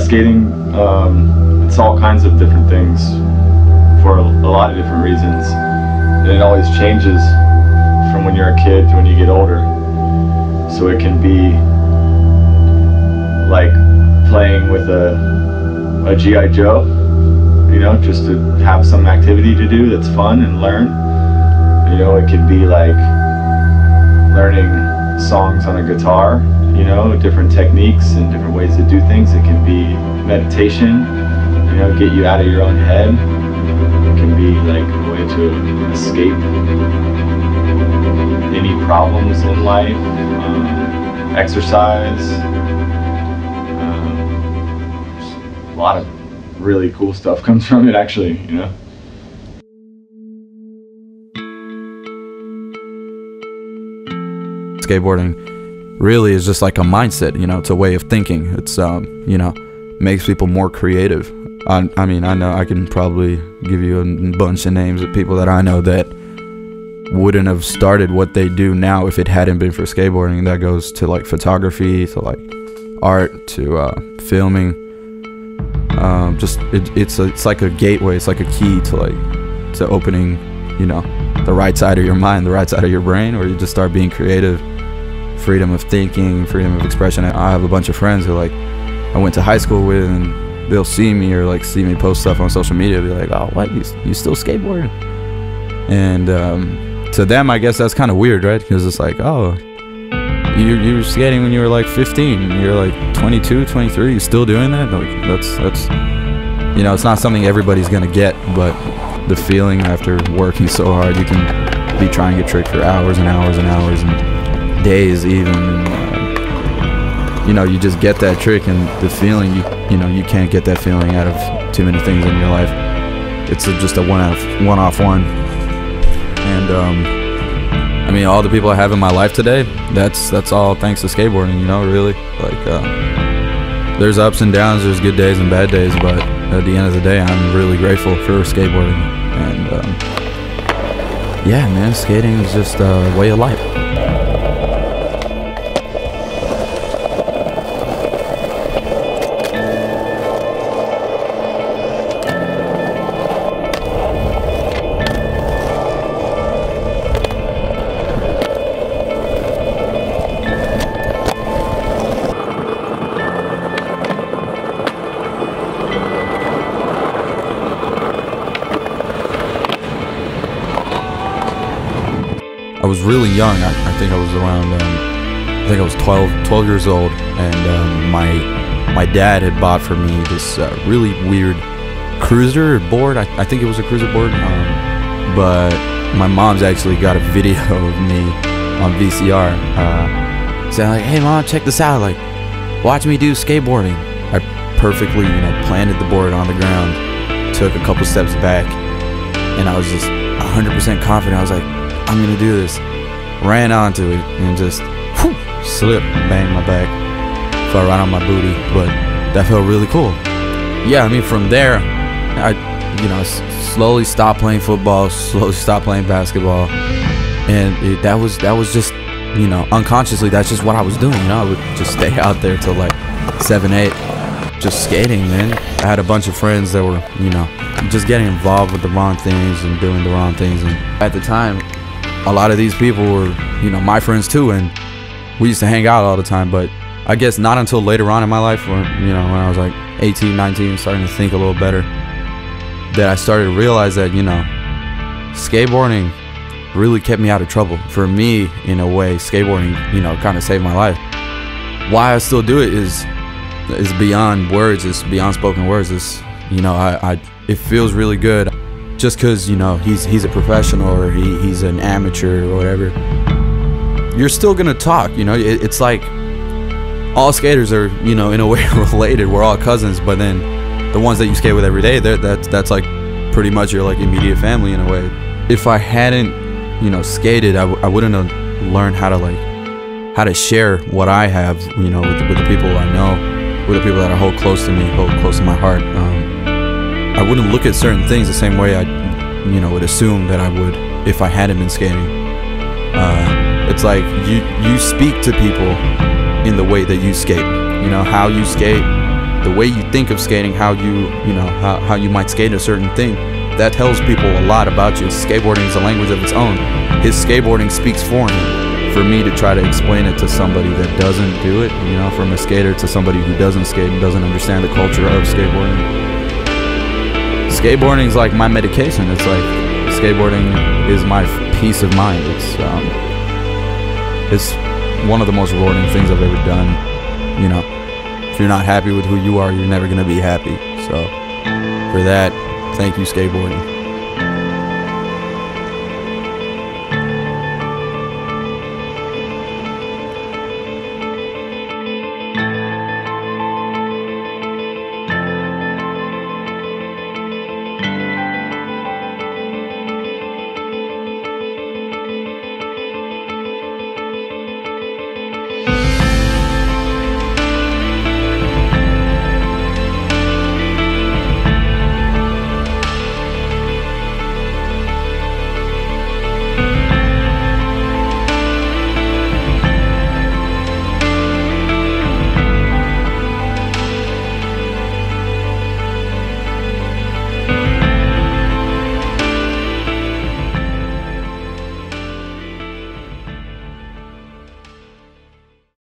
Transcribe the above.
skating, it's all kinds of different things for a lot of different reasons. And it always changes from when you're a kid to when you get older. So it can be like playing with a G.I. Joe, you know, just to have some activity to do that's fun and learn. You know, it can be like learning songs on a guitar, you know, different techniques and different ways to do things. It can be meditation, you know, get you out of your own head. It can be like a way to escape any problems in life, exercise. A lot of really cool stuff comes from it, actually, you know. Skateboarding really is just like a mindset, you know. It's a way of thinking. It's you know, makes people more creative. I mean, I know I can probably give you a bunch of names of people that I know that wouldn't have started what they do now if it hadn't been for skateboarding. That goes to like photography, to like art, to filming. Just it's like a gateway. It's like a key to opening, you know, the right side of your mind, the right side of your brain, where you just start being creative. Freedom of thinking, freedom of expression. I have a bunch of friends who like I went to high school with, and they'll see me or like see me post stuff on social media, be like, oh, what, you still skateboarding? And to them, I guess that's kind of weird, right? Because it's like, oh, you were skating when you were like 15, you're like 22, 23, you still doing that? Like that's you know, it's not something everybody's gonna get, but the feeling after working so hard, you can be trying a trick for hours and hours and hours and days even, and you know, you just get that trick, and the feeling, you know, you can't get that feeling out of too many things in your life. It's just a one-off one. And I mean, all the people I have in my life today, that's all thanks to skateboarding, you know, really. Like, there's ups and downs, there's good days and bad days, but at the end of the day, I'm really grateful for skateboarding. And yeah, man, skating is just a way of life. I was really young. I think I was around, I think I was 12 years old, and my dad had bought for me this really weird cruiser board. I think it was a cruiser board, but my mom's actually got a video of me on VCR saying like, hey mom, check this out, like, watch me do skateboarding. I perfectly, you know, planted the board on the ground, took a couple steps back, and I was just 100% confident. I was like, I'm gonna do this. Ran onto it and just whew, slipped, banged my back, fell right on my booty, but that felt really cool. Yeah, I mean, from there, I, you know, slowly stopped playing football, slowly stopped playing basketball, and that was just, you know, unconsciously, that's just what I was doing. You know, I would just stay out there till like 7, 8, just skating, man. I had a bunch of friends that were, you know, just getting involved with the wrong things and doing the wrong things, and at the time, a lot of these people were, you know, my friends too, and we used to hang out all the time. But I guess not until later on in my life, or, you know, when I was like 18, 19, starting to think a little better, that I started to realize that, you know, skateboarding really kept me out of trouble. For me, in a way, skateboarding, you know, kind of saved my life. Why I still do it is beyond words. It's beyond spoken words. It's, you know, it feels really good. Just because, you know, he's a professional or he's an amateur or whatever, you're still gonna talk, you know. It's like all skaters are, you know, in a way related. We're all cousins, but then the ones that you skate with every day, that's like pretty much your like immediate family in a way. If I hadn't, you know, skated, I wouldn't have learned how to share what I have, you know, with the people I know, with the people that I hold close to me, hold close to my heart. I wouldn't look at certain things the same way I, you know, would assume that I would if I hadn't been skating. It's like you speak to people in the way that you skate. You know, how you skate, the way you think of skating, how you might skate a certain thing, that tells people a lot about you. Skateboarding is a language of its own. His skateboarding speaks for him. For me to try to explain it to somebody that doesn't do it, you know, from a skater to somebody who doesn't skate and doesn't understand the culture of skateboarding. Skateboarding is like my medication. It's like skateboarding is my peace of mind. It's one of the most rewarding things I've ever done. You know, if you're not happy with who you are, you're never gonna be happy. So for that, thank you, skateboarding.